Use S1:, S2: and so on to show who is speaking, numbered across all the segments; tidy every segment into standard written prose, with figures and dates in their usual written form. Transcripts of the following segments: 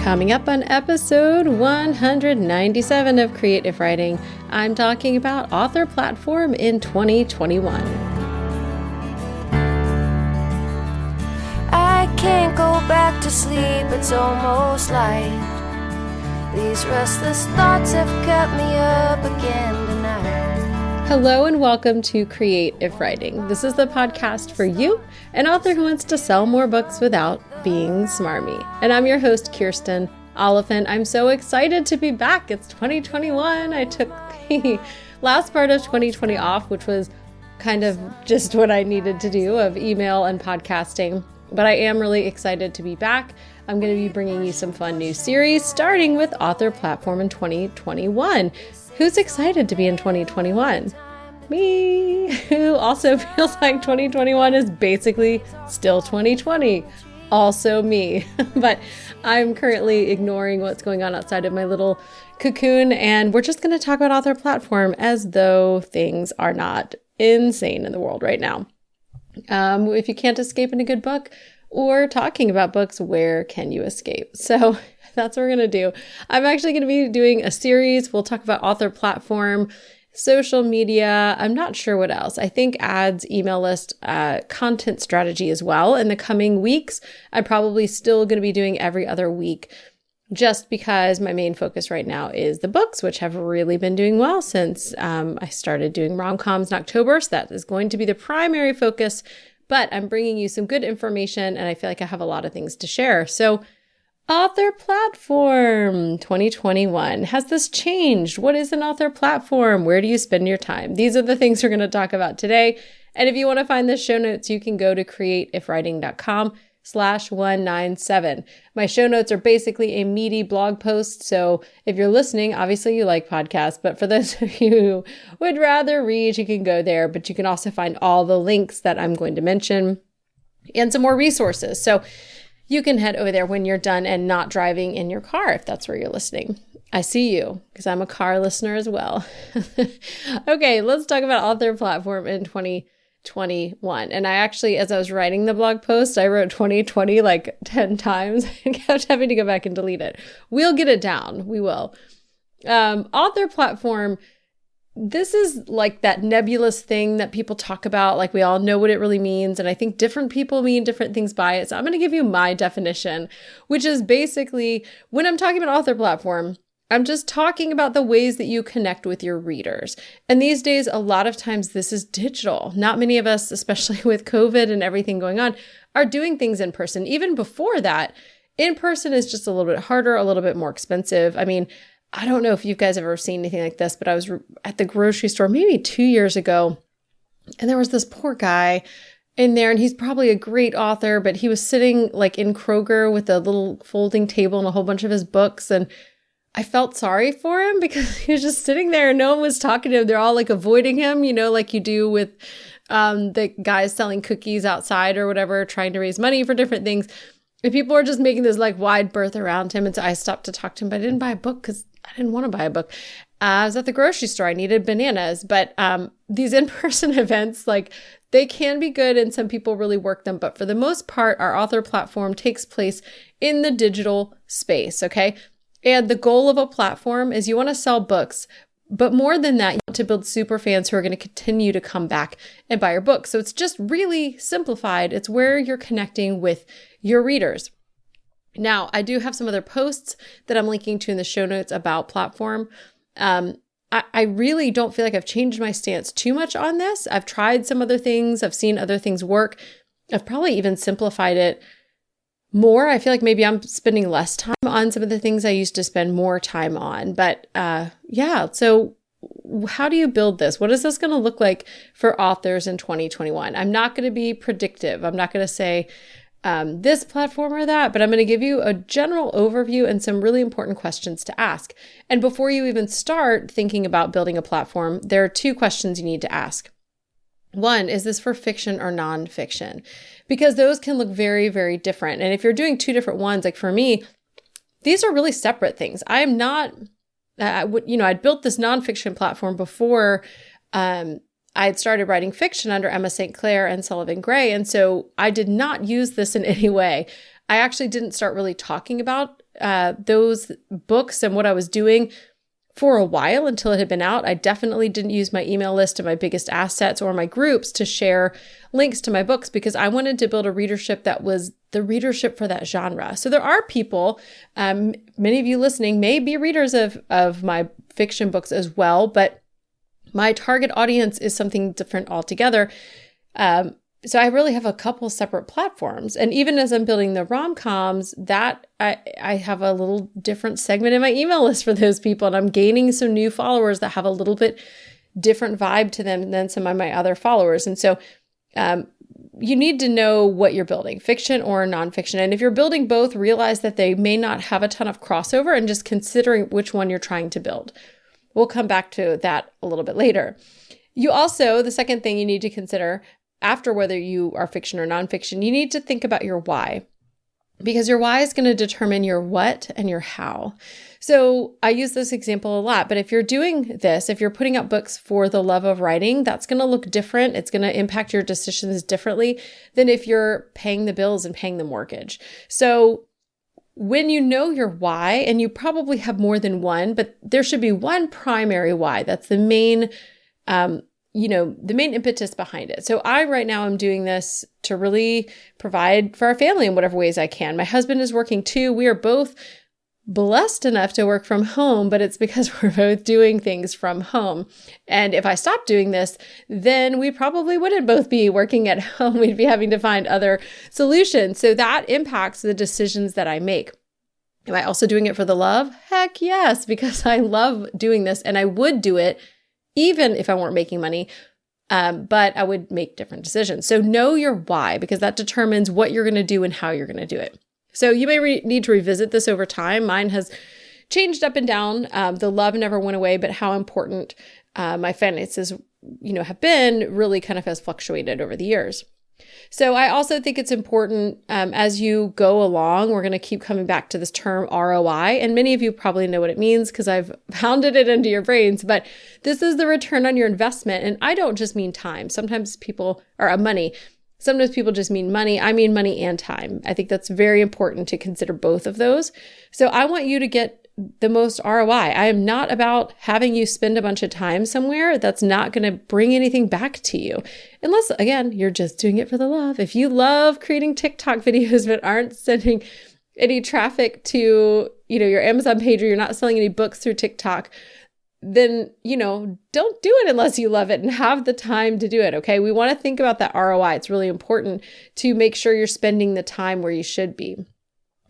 S1: Coming up on episode 197 of Creative Writing, I'm talking about author platform in 2021.
S2: I can't go back to sleep, it's almost light. These restless thoughts have kept me up again tonight.
S1: Hello and welcome to Creative Writing. This is the podcast for you, an author who wants to sell more books without being smarmy. And I'm your host, Kirsten Oliphant. I'm so excited to be back. It's 2021. I took the last part of 2020 off, which was kind of just what I needed to do of email and podcasting. But I am really excited to be back. I'm going to be bringing you some fun new series, starting with Author Platform in 2021. Who's excited to be in 2021? Me, who also feels like 2021 is basically still 2020. Also me. But I'm currently ignoring what's going on outside of my little cocoon, and we're just going to talk about Author Platform as though things are not insane in the world right now. If you can't escape in a good book or talking about books, where can you escape? So that's what we're going to do. I'm actually going to be doing a series. We'll talk about Author Platform, social media. I'm not sure what else. I think ads, email list, content strategy as well. In the coming weeks, I'm probably still going to be doing every other week just because my main focus right now is the books, which have really been doing well since I started doing rom-coms in October. So that is going to be the primary focus, but I'm bringing you some good information and I feel like I have a lot of things to share. So Author Platform 2021. Has this changed? What is an author platform? Where do you spend your time? These are the things we're going to talk about today. And if you want to find the show notes, you can go to creativewriting.com/197. My show notes are basically a meaty blog post. So if you're listening, obviously you like podcasts, but for those of you who would rather read, you can go there, but you can also find all the links that I'm going to mention and some more resources. So you can head over there when you're done and not driving in your car, if that's where you're listening. I see you, because I'm a car listener as well. Okay, let's talk about Author Platform in 2021. And I actually, as I was writing the blog post, I wrote 2020 like 10 times and kept having to go back and delete it. We'll get it down. We will. Author Platform, this is like that nebulous thing that people talk about, like we all know what it really means. And I think different people mean different things by it. So I'm going to give you my definition, which is basically when I'm talking about Author Platform, I'm just talking about the ways that you connect with your readers. And these days, a lot of times this is digital. Not many of us, especially with COVID and everything going on, are doing things in person. Even before that, in person is just a little bit harder, a little bit more expensive. I mean, I don't know if you guys have ever seen anything like this, but I was at the grocery store maybe 2 years ago, and there was this poor guy in there, and he's probably a great author, but he was sitting like in Kroger with a little folding table and a whole bunch of his books, and I felt sorry for him because he was just sitting there and no one was talking to him. They're all like avoiding him, you know, like you do with the guys selling cookies outside or whatever, trying to raise money for different things. And people were just making this like wide berth around him. And so I stopped to talk to him, but I didn't buy a book because I didn't want to buy a book. I was at the grocery store. I needed bananas. But these in-person events, like they can be good and some people really work them. But for the most part, our author platform takes place in the digital space, okay? And the goal of a platform is you want to sell books. But more than that, you want to build super fans who are going to continue to come back and buy your book. So it's just really simplified. It's where you're connecting with your readers. Now, I do have some other posts that I'm linking to in the show notes about platform. I really don't feel like I've changed my stance too much on this. I've tried some other things. I've seen other things work. I've probably even simplified it more. I feel like maybe I'm spending less time on some of the things I used to spend more time on. But yeah, so how do you build this? What is this going to look like for authors in 2021? I'm not going to be predictive. I'm not going to say this platform or that, but I'm going to give you a general overview and some really important questions to ask. And before you even start thinking about building a platform, there are two questions you need to ask. One, is this for fiction or nonfiction? Because those can look very, very different. And if you're doing two different ones, like for me, these are really separate things. I am not, I'd built this nonfiction platform before I had started writing fiction under Emma St. Clair and Sullivan Gray. And so I did not use this in any way. I actually didn't start really talking about those books and what I was doing for a while until it had been out. I definitely didn't use my email list and my biggest assets or my groups to share links to my books because I wanted to build a readership that was the readership for that genre. So there are people, many of you listening may be readers of my fiction books as well, but my target audience is something different altogether. So I really have a couple separate platforms. And even as I'm building the rom-coms, that I have a little different segment in my email list for those people. And I'm gaining some new followers that have a little bit different vibe to them than some of my other followers. And so you need to know what you're building, fiction or nonfiction. And if you're building both, realize that they may not have a ton of crossover and just considering which one you're trying to build. We'll come back to that a little bit later. You also, the second thing you need to consider after whether you are fiction or nonfiction, you need to think about your why, because your why is going to determine your what and your how. So I use this example a lot, but if you're doing this, if you're putting out books for the love of writing, that's going to look different. It's going to impact your decisions differently than if you're paying the bills and paying the mortgage. So when you know your why, and you probably have more than one, but there should be one primary why. That's the main the main impetus behind it. So I right now am doing this to really provide for our family in whatever ways I can. My husband is working too. We are both blessed enough to work from home, but it's because we're both doing things from home. And if I stopped doing this, then we probably wouldn't both be working at home. We'd be having to find other solutions. So that impacts the decisions that I make. Am I also doing it for the love? Heck yes, because I love doing this and I would do it even if I weren't making money, but I would make different decisions. So know your why, because that determines what you're going to do and how you're going to do it. So you may need to revisit this over time. Mine has changed up and down. The love never went away, but how important my finances, have been really kind of has fluctuated over the years. So I also think it's important as you go along, we're going to keep coming back to this term ROI. And many of you probably know what it means because I've pounded it into your brains, but this is the return on your investment. And I don't just mean time. Sometimes people are money. Sometimes people just mean money. I mean money and time. I think that's very important to consider both of those. So I want you to get the most ROI. I am not about having you spend a bunch of time somewhere that's not going to bring anything back to you. Unless, again, you're just doing it for the love. If you love creating TikTok videos but aren't sending any traffic to, your Amazon page, or you're not selling any books through TikTok, then, don't do it unless you love it and have the time to do it. Okay. We want to think about that ROI. It's really important to make sure you're spending the time where you should be.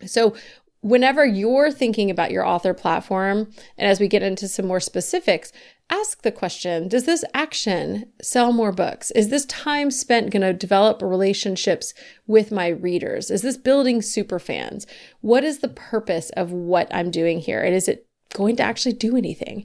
S1: So whenever you're thinking about your author platform, and as we get into some more specifics, ask the question, does this action sell more books? Is this time spent going to develop relationships with my readers? Is this building super fans? What is the purpose of what I'm doing here? And is it going to actually do anything?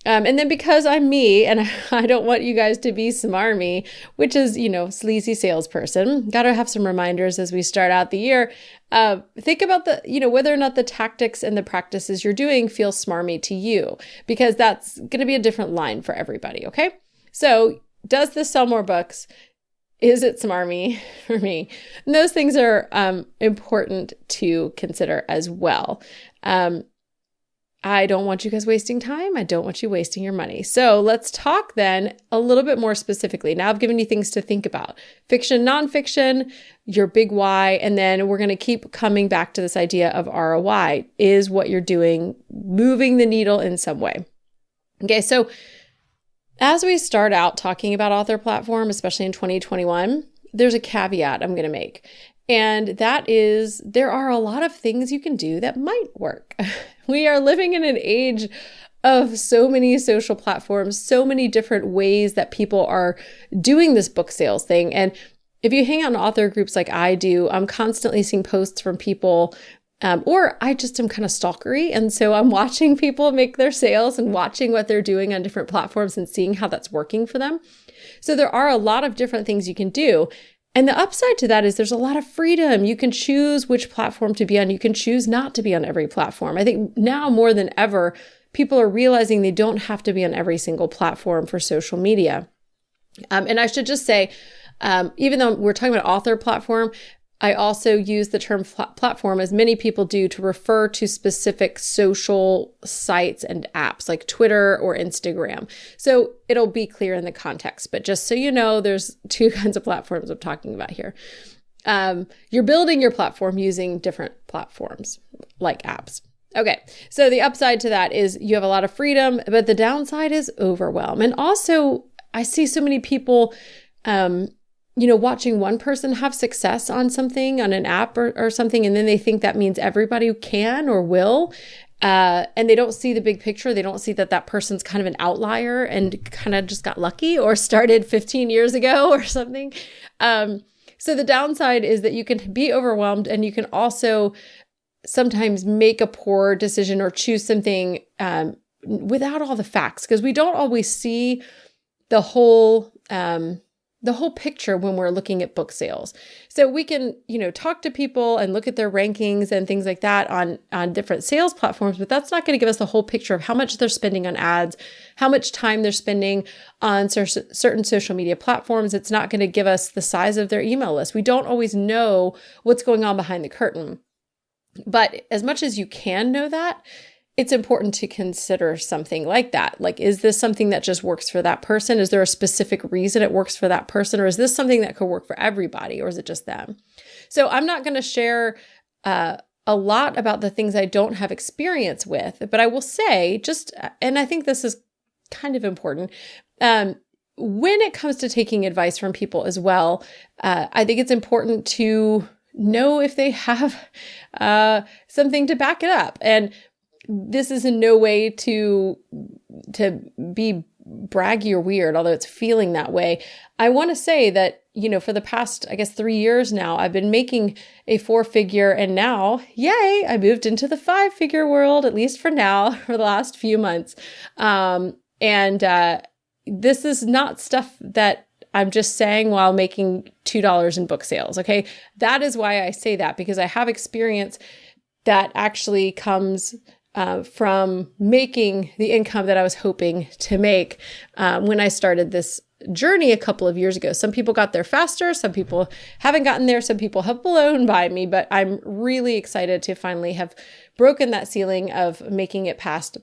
S1: And then because I'm me and I don't want you guys to be smarmy, which is, sleazy salesperson, got to have some reminders as we start out the year. Think about whether or not the tactics and the practices you're doing feel smarmy to you, because that's going to be a different line for everybody. Okay. So does this sell more books? Is it smarmy for me? And those things are important to consider as well. I don't want you guys wasting time. I don't want you wasting your money. So let's talk then a little bit more specifically. Now I've given you things to think about. Fiction, nonfiction, your big why, and then we're going to keep coming back to this idea of ROI. Is what you're doing moving the needle in some way? Okay, so as we start out talking about author platform, especially in 2021, there's a caveat I'm going to make. And that is, there are a lot of things you can do that might work. We are living in an age of so many social platforms, so many different ways that people are doing this book sales thing. And if you hang out in author groups like I do, I'm constantly seeing posts from people, or I just am kind of stalkery. And so I'm watching people make their sales and watching what they're doing on different platforms and seeing how that's working for them. So there are a lot of different things you can do. And the upside to that is there's a lot of freedom. You can choose which platform to be on. You can choose not to be on every platform. I think now more than ever, people are realizing they don't have to be on every single platform for social media. And I should just say, even though we're talking about author platform, I also use the term platform, as many people do, to refer to specific social sites and apps like Twitter or Instagram. So it'll be clear in the context, but just so you know, there's two kinds of platforms I'm talking about here. You're building your platform using different platforms like apps. Okay, so the upside to that is you have a lot of freedom, but the downside is overwhelm. And also, I see so many people watching one person have success on something, on an app or something, and then they think that means everybody can or will. And they don't see the big picture. They don't see that person's kind of an outlier and kind of just got lucky or started 15 years ago or something. So the downside is that you can be overwhelmed, and you can also sometimes make a poor decision or choose something without all the facts, because we don't always see the whole picture when we're looking at book sales. So we can, talk to people and look at their rankings and things like that on different sales platforms, but that's not going to give us the whole picture of how much they're spending on ads, how much time they're spending on certain social media platforms. It's not going to give us the size of their email list. We don't always know what's going on behind the curtain. But as much as you can know that, it's important to consider something like that. Like, is this something that just works for that person? Is there a specific reason it works for that person? Or is this something that could work for everybody? Or is it just them? So I'm not going to share a lot about the things I don't have experience with, but I will say and I think this is kind of important, when it comes to taking advice from people as well, I think it's important to know if they have something to back it up. And this is in no way to be braggy or weird, although it's feeling that way. I want to say that, for the past, 3 years now, I've been making a 4-figure, and now, yay, I moved into the 5-figure world, at least for now, for the last few months. This is not stuff that I'm just saying while making $2 in book sales. Okay. That is why I say that, because I have experience that actually comes from making the income that I was hoping to make when I started this journey a couple of years ago. Some people got there faster. Some people haven't gotten there. Some people have blown by me, but I'm really excited to finally have broken that ceiling of making it past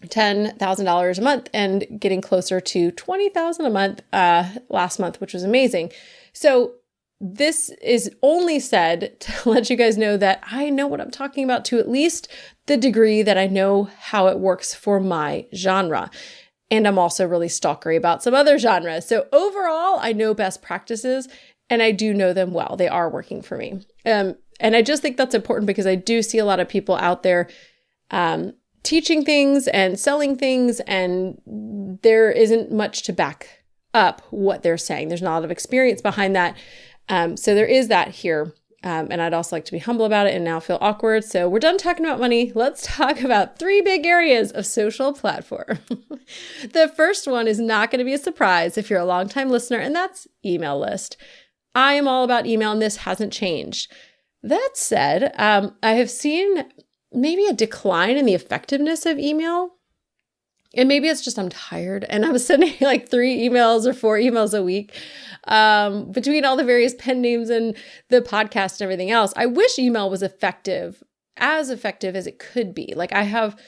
S1: $10,000 a month and getting closer to $20,000 a month last month, which was amazing. So this is only said to let you guys know that I know what I'm talking about, to at least the degree that I know how it works for my genre. And I'm also really stalkery about some other genres. So overall, I know best practices, and I do know them well. They are working for me. And I just think that's important, because I do see a lot of people out there teaching things and selling things, and there isn't much to back up what they're saying. There's not a lot of experience behind that. So there is that here. And I'd also like to be humble about it and now feel awkward. So we're done talking about money. Let's talk about 3 big areas of social platform. The first one is not going to be a surprise if you're a longtime listener, and that's email list. I am all about email, and this hasn't changed. That said, I have seen maybe a decline in the effectiveness of email. And maybe it's just I'm tired and I'm sending like 3 emails or 4 emails a week between all the various pen names and the podcast and everything else. I wish email was effective as it could be. Like, I have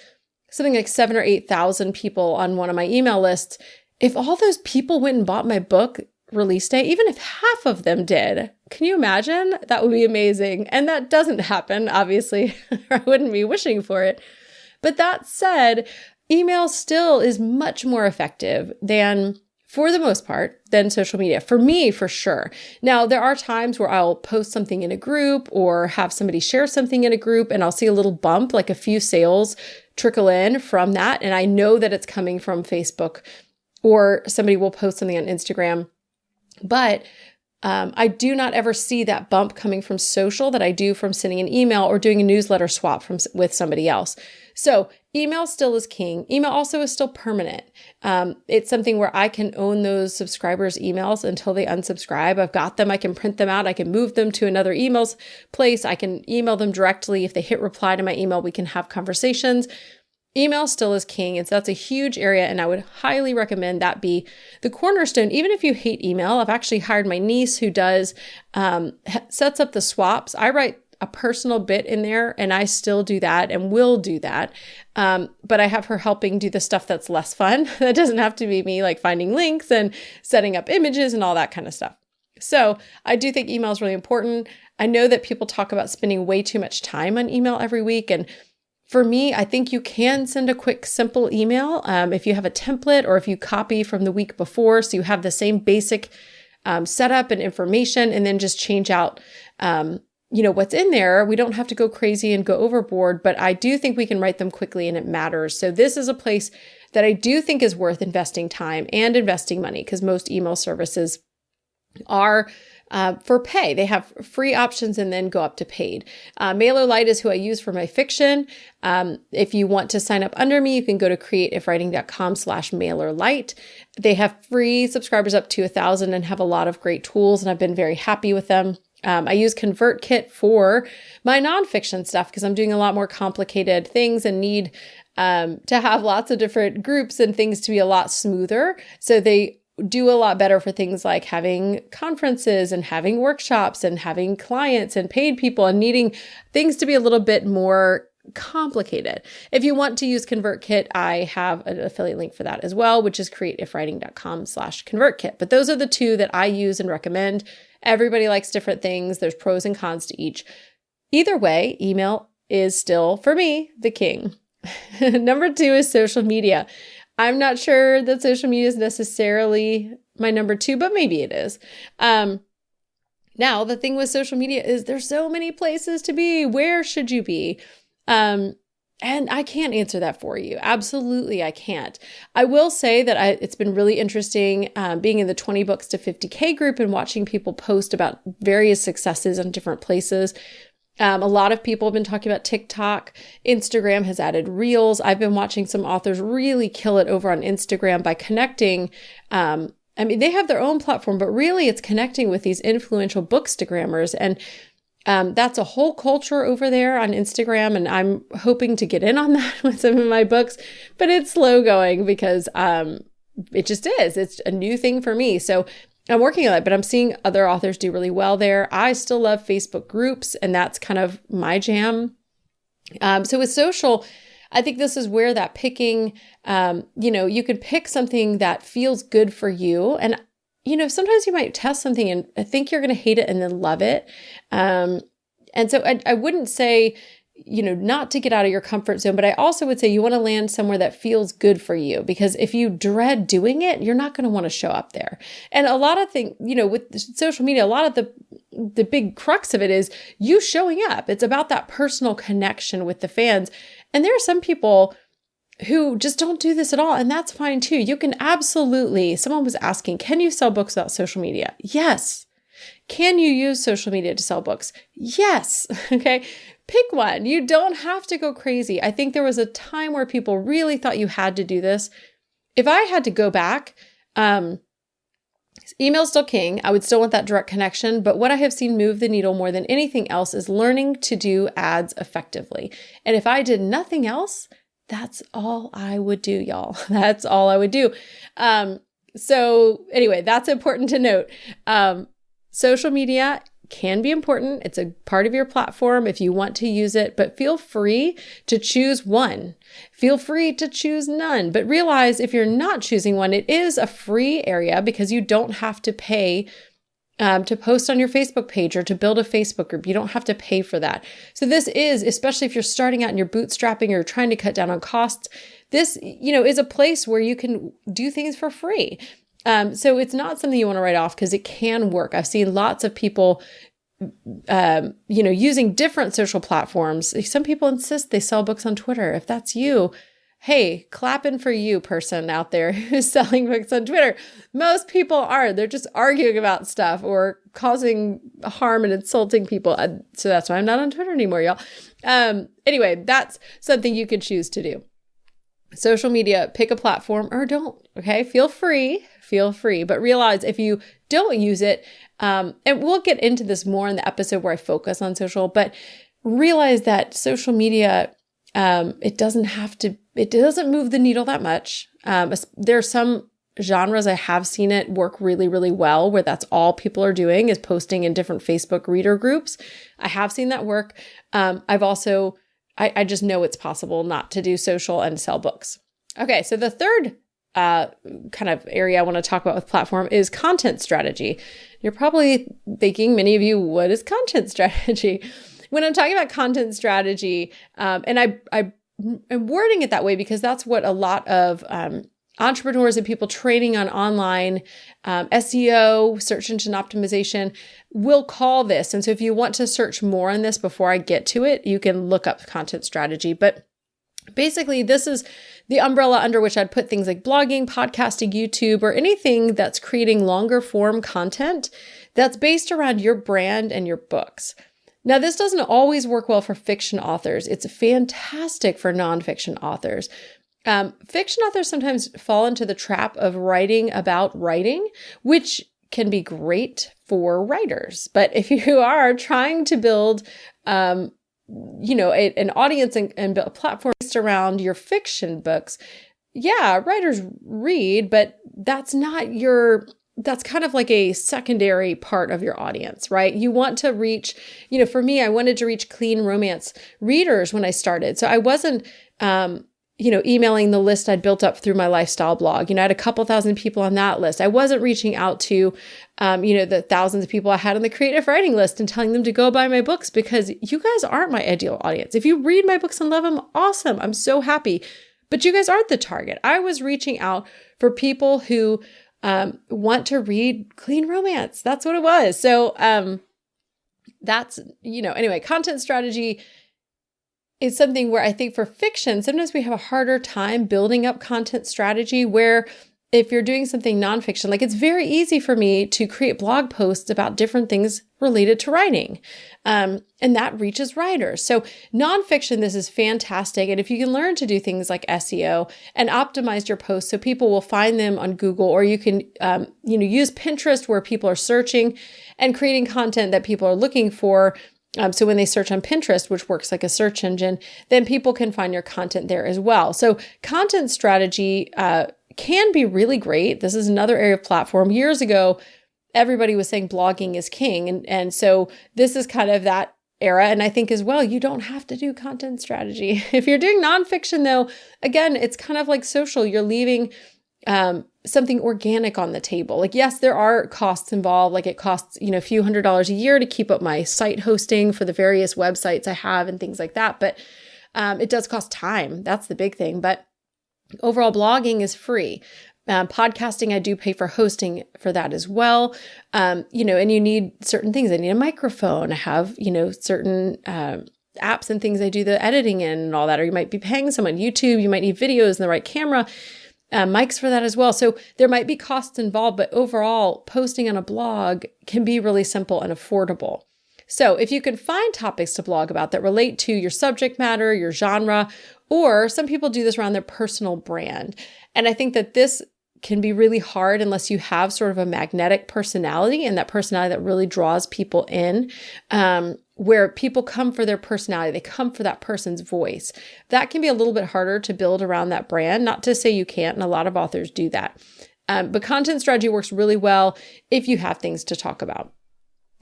S1: something like 7,000 or 8,000 people on one of my email lists. If all those people went and bought my book release day, even if half of them did, can you imagine? That would be amazing. And that doesn't happen, obviously. I wouldn't be wishing for it. But that said, email still is much more effective than, for the most part, than social media. For me, for sure. Now, there are times where I'll post something in a group or have somebody share something in a group, and I'll see a little bump, like a few sales trickle in from that. And I know that it's coming from Facebook, or somebody will post something on Instagram. But I do not ever see that bump coming from social that I do from sending an email or doing a newsletter swap with somebody else. So email still is king. Email also is still permanent. It's something where I can own those subscribers' emails until they unsubscribe. I've got them. I can print them out. I can move them to another place. I can email them directly. If they hit reply to my email, we can have conversations. email still is king. That's a huge area, and I would highly recommend that be the cornerstone. Even if you hate email, I've actually hired my niece who does, sets up the swaps. I write a personal bit in there, and I still do that and will do that. But I have her helping do the stuff that's less fun. That doesn't have to be me, like finding links and setting up images and all that kind of stuff. So I do think email is really important. I know that people talk about spending way too much time on email every week. And for me, I think you can send a quick, simple email if you have a template or if you copy from the week before. So you have the same basic setup and information, and then just change out what's in there. We don't have to go crazy and go overboard, but I do think we can write them quickly and it matters. So this is a place that I do think is worth investing time and investing money, because most email services are for pay. They have free options and then go up to paid. MailerLite is who I use for my fiction. If you want to sign up under me, you can go to creativewriting.com/MailerLite. They have free subscribers up to 1,000 and have a lot of great tools, and I've been very happy with them. I use ConvertKit for my nonfiction stuff because I'm doing a lot more complicated things and need to have lots of different groups and things to be a lot smoother. So they do a lot better for things like having conferences and having workshops and having clients and paid people and needing things to be a little bit more complicated. If you want to use ConvertKit, I have an affiliate link for that as well, which is creativewriting.com/ConvertKit. But those are the two that I use and recommend. Everybody likes different things. There's pros and cons to each. Either way, email is still, for me, the king. Number 2 is social media. I'm not sure that social media is necessarily my number 2, but maybe it is. Now, the thing with social media is there's so many places to be. Where should you be? And I can't answer that for you. Absolutely, I can't. I will say that it's been really interesting being in the 20 books to 50K group and watching people post about various successes in different places. A lot of people have been talking about TikTok. Instagram has added Reels. I've been watching some authors really kill it over on Instagram by connecting. They have their own platform, but really it's connecting with these influential bookstagrammers. And that's a whole culture over there on Instagram. And I'm hoping to get in on that with some of my books, but it's slow going because it just is. It's a new thing for me. So I'm working on it, but I'm seeing other authors do really well there. I still love Facebook groups, and that's kind of my jam. So with social, I think this is where that picking, you could pick something that feels good for you. And, sometimes you might test something and think you're going to hate it and then love it. And so I wouldn't say, not to get out of your comfort zone, but I also would say you want to land somewhere that feels good for you, because if you dread doing it, you're not going to want to show up there. And a lot of things, with social media, a lot of the big crux of it is you showing up. It's about that personal connection with the fans. And there are some people who just don't do this at all. And that's fine too. You can absolutely, someone was asking, can you sell books without social media? Yes. Can you use social media to sell books? Yes. Okay. Pick one. You don't have to go crazy. I think there was a time where people really thought you had to do this. If I had to go back, email's still king. I would still want that direct connection. But what I have seen move the needle more than anything else is learning to do ads effectively. And if I did nothing else, that's all I would do, y'all. That's all I would do. So anyway, that's important to note. Social media can be important. It's a part of your platform if you want to use it, but feel free to choose one. Feel free to choose none, but realize if you're not choosing one, it is a free area because you don't have to pay to post on your Facebook page or to build a Facebook group. You don't have to pay for that. So this is, especially if you're starting out and you're bootstrapping or trying to cut down on costs, this, is a place where you can do things for free. So it's not something you want to write off because it can work. I've seen lots of people, using different social platforms. Some people insist they sell books on Twitter. If that's you, hey, clapping for you, person out there who's selling books on Twitter. Most people aren't. They're just arguing about stuff or causing harm and insulting people. So that's why I'm not on Twitter anymore, y'all. Anyway, that's something you could choose to do. Social media, pick a platform or don't, okay? Feel free, but realize if you don't use it, and we'll get into this more in the episode where I focus on social, but realize that social media, It doesn't move the needle that much. There are some genres I have seen it work really, really well, where that's all people are doing is posting in different Facebook reader groups. I have seen that work. I just know it's possible not to do social and sell books. Okay, so the third kind of area I want to talk about with platform is content strategy. You're probably thinking, many of you, what is content strategy? When I'm talking about content strategy, and I'm wording it that way because that's what a lot of entrepreneurs and people training on online SEO, search engine optimization, will call this. And so if you want to search more on this before I get to it, you can look up content strategy. But basically, this is the umbrella under which I'd put things like blogging, podcasting, YouTube, or anything that's creating longer form content that's based around your brand and your books. Now, this doesn't always work well for fiction authors. It's fantastic for nonfiction authors. Fiction authors sometimes fall into the trap of writing about writing, which can be great for writers. But if you are trying to build, an audience and build a platform based around your fiction books, yeah, writers read, but that's kind of like a secondary part of your audience, right? You want to reach, for me, I wanted to reach clean romance readers when I started. So I wasn't, emailing the list I'd built up through my lifestyle blog. I had a couple thousand people on that list. I wasn't reaching out to, the thousands of people I had on the creative writing list and telling them to go buy my books, because you guys aren't my ideal audience. If you read my books and love them, awesome. I'm so happy. But you guys aren't the target. I was reaching out for people who want to read clean romance. That's what it was. So anyway, content strategy is something where I think for fiction, sometimes we have a harder time building up content strategy, where if you're doing something nonfiction, like it's very easy for me to create blog posts about different things related to writing. And that reaches writers. So nonfiction, this is fantastic. And if you can learn to do things like SEO and optimize your posts so people will find them on Google, or you can, use Pinterest where people are searching and creating content that people are looking for. So when they search on Pinterest, which works like a search engine, then people can find your content there as well. So content strategy can be really great. This is another area of platform. Years ago, everybody was saying blogging is king. And so this is kind of that era. And I think as well, you don't have to do content strategy. If you're doing nonfiction though, again, it's kind of like social. You're leaving something organic on the table. Like, yes, there are costs involved. Like it costs, a few $100s a year to keep up my site hosting for the various websites I have and things like that. But it does cost time. That's the big thing. But overall, blogging is free. Podcasting, I do pay for hosting for that as well. And you need certain things. I need a microphone. I have, certain apps and things I do the editing in and all that. Or you might be paying someone. YouTube, you might need videos and the right camera. Mics for that as well. So there might be costs involved, but overall, posting on a blog can be really simple and affordable. So if you can find topics to blog about that relate to your subject matter, your genre, or some people do this around their personal brand. And I think that this can be really hard unless you have sort of a magnetic personality, and that personality that really draws people in, where people come for their personality, they come for that person's voice. That can be a little bit harder to build around that brand. Not to say you can't, and a lot of authors do that. But content strategy works really well if you have things to talk about.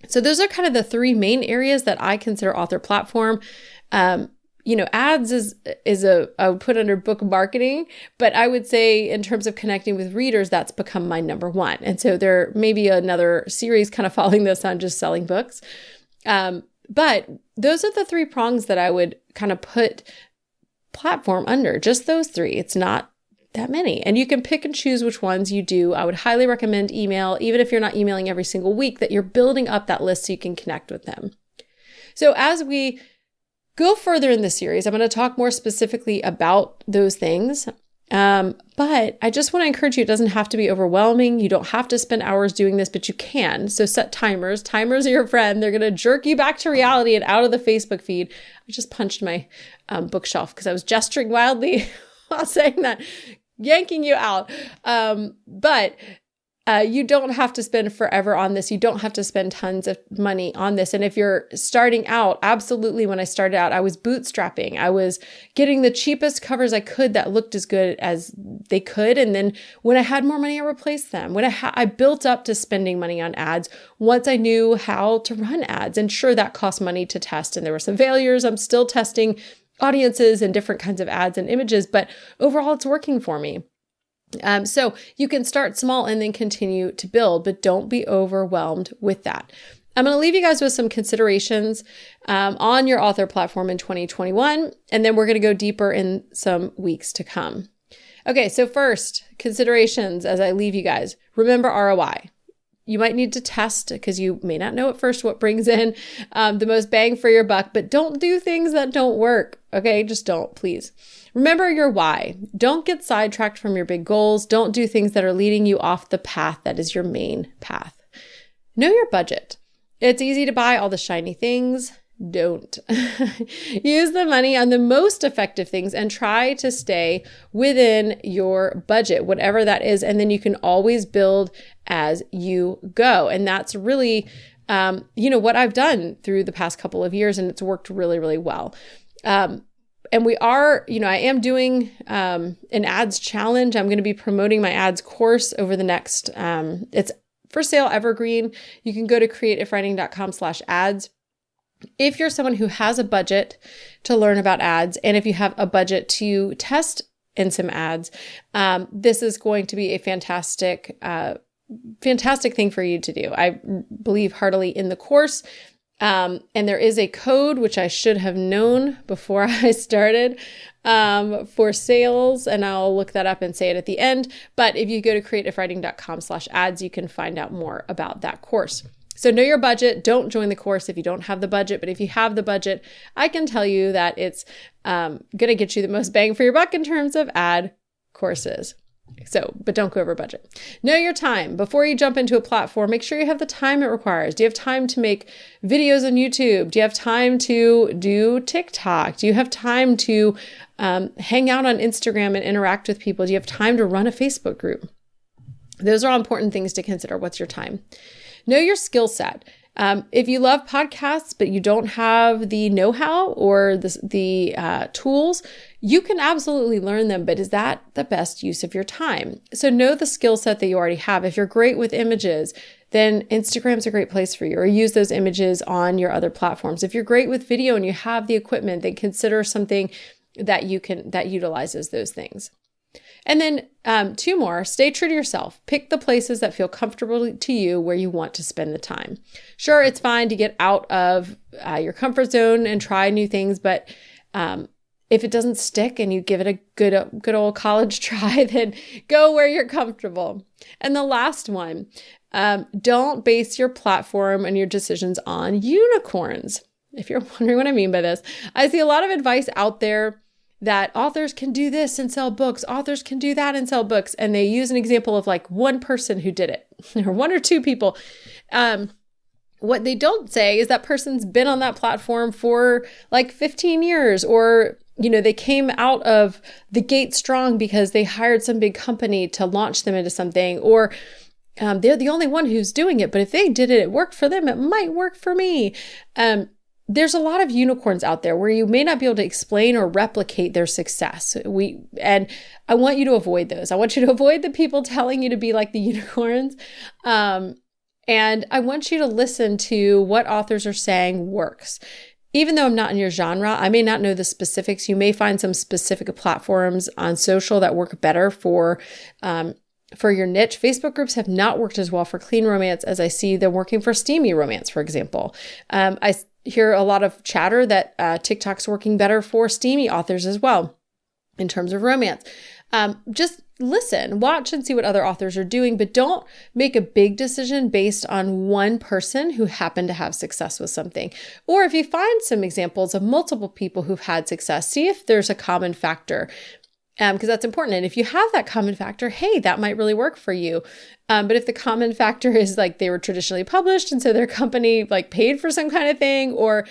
S1: So those are kind of the three main areas that I consider author platform. Ads I would put under book marketing, but I would say in terms of connecting with readers, that's become my number one. And so there may be another series kind of following this on just selling books. But those are the three prongs that I would kind of put platform under, just those three. It's not that many. And you can pick and choose which ones you do. I would highly recommend email, even if you're not emailing every single week, that you're building up that list so you can connect with them. So as we go further in the series, I'm going to talk more specifically about those things. But I just want to encourage you, it doesn't have to be overwhelming. You don't have to spend hours doing this, but you can. So set timers. Timers are your friend. They're going to jerk you back to reality and out of the Facebook feed. I just punched my bookshelf because I was gesturing wildly while saying that, yanking you out. But You don't have to spend forever on this. You don't have to spend tons of money on this. And if you're starting out, absolutely, when I started out, I was bootstrapping. I was getting the cheapest covers I could that looked as good as they could. And then when I had more money, I replaced them. When I built up to spending money on ads once I knew how to run ads. And sure, that cost money to test. And there were some failures. I'm still testing audiences and different kinds of ads and images, but overall, it's working for me. So you can start small and then continue to build, but don't be overwhelmed with that. I'm going to leave you guys with some considerations on your author platform in 2021, and then we're going to go deeper in some weeks to come. Okay, so first, considerations as I leave you guys. Remember ROI. You might need to test because you may not know at first what brings in the most bang for your buck, but don't do things that don't work. Okay, just don't, please. Remember your why. Don't get sidetracked from your big goals. Don't do things that are leading you off the path that is your main path. Know your budget. It's easy to buy all the shiny things. Don't. Use the money on the most effective things and try to stay within your budget, whatever that is. And then you can always build as you go. And that's really, what I've done through the past couple of years, and it's worked really, really well. And we are, I am doing an ads challenge. I'm going to be promoting my ads course over the next, it's for sale evergreen. You can go to creativewriting.com/ads. If you're someone who has a budget to learn about ads, and if you have a budget to test in some ads, this is going to be a fantastic thing for you to do. I believe heartily in the course. And there is a code, which I should have known before I started, for sales, and I'll look that up and say it at the end. But if you go to creativewriting.com/ads, you can find out more about that course. So know your budget. Don't join the course if you don't have the budget. But if you have the budget, I can tell you that it's going to get you the most bang for your buck in terms of ad courses. But don't go over budget. Know your time. Before you jump into a platform, make sure you have the time it requires. Do you have time to make videos on YouTube? Do you have time to do TikTok? Do you have time to hang out on Instagram and interact with people? Do you have time to run a Facebook group? Those are all important things to consider. What's your time? Know your skill set. If you love podcasts, but you don't have the know-how or the tools, you can absolutely learn them, but is that the best use of your time? So know the skill set that you already have. If you're great with images, then Instagram's a great place for you, or use those images on your other platforms. If you're great with video and you have the equipment, then consider something that utilizes those things. And then 2 more, stay true to yourself. Pick the places that feel comfortable to you where you want to spend the time. Sure, it's fine to get out of your comfort zone and try new things, but if it doesn't stick and you give it a good old college try, then go where you're comfortable. And the last one, don't base your platform and your decisions on unicorns. If you're wondering what I mean by this, I see a lot of advice out there that authors can do this and sell books, authors can do that and sell books. And they use an example of like one person who did it, or 1 or 2 people. What they don't say is that person's been on that platform for like 15 years, or, they came out of the gate strong because they hired some big company to launch them into something, or they're the only one who's doing it. But if they did it, it worked for them, it might work for me. There's a lot of unicorns out there where you may not be able to explain or replicate their success. And I want you to avoid those. I want you to avoid the people telling you to be like the unicorns. And I want you to listen to what authors are saying works. Even though I'm not in your genre, I may not know the specifics. You may find some specific platforms on social that work better for your niche. Facebook groups have not worked as well for clean romance as I see them working for steamy romance, for example. I hear a lot of chatter that TikTok's working better for steamy authors as well in terms of romance. Just listen, watch and see what other authors are doing, but don't make a big decision based on one person who happened to have success with something. Or if you find some examples of multiple people who've had success, see if there's a common factor. Because that's important. And if you have that common factor, hey, that might really work for you. But if the common factor is like they were traditionally published and so their company like paid for some kind of thing, or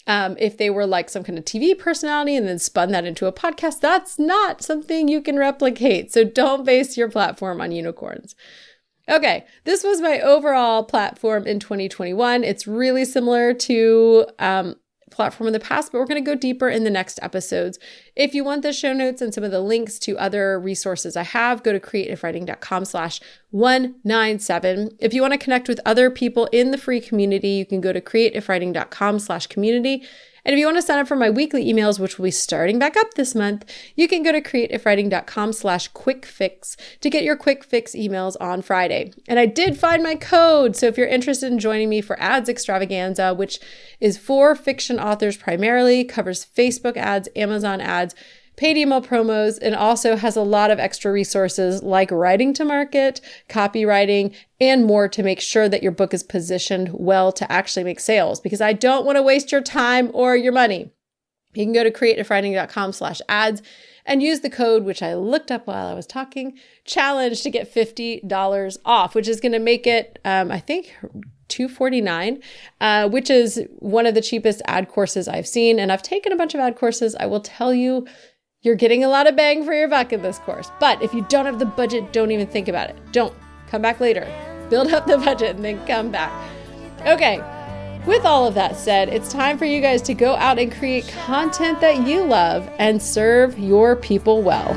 S1: if they were like some kind of TV personality and then spun that into a podcast, that's not something you can replicate. So don't base your platform on unicorns. Okay, this was my overall platform in 2021. It's really similar to platform in the past, but we're going to go deeper in the next episodes. If you want the show notes and some of the links to other resources I have, go to creativewriting.com/197. If you want to connect with other people in the free community, you can go to creativewriting.com/community. And if you want to sign up for my weekly emails, which will be starting back up this month, you can go to creativewriting.com/quickfix to get your quick fix emails on Friday. And I did find my code. So if you're interested in joining me for Ads Extravaganza, which is for fiction authors primarily, covers Facebook ads, Amazon ads, paid email promos, and also has a lot of extra resources like writing to market, copywriting, and more to make sure that your book is positioned well to actually make sales, because I don't want to waste your time or your money. You can go to creativewriting.com/ads and use the code, which I looked up while I was talking, challenge, to get $50 off, which is going to make it, I think, $249, which is one of the cheapest ad courses I've seen. And I've taken a bunch of ad courses. I will tell you, you're getting a lot of bang for your buck in this course. But if you don't have the budget, don't even think about it. Don't. Come back later. Build up the budget and then come back. Okay. With all of that said, it's time for you guys to go out and create content that you love and serve your people well.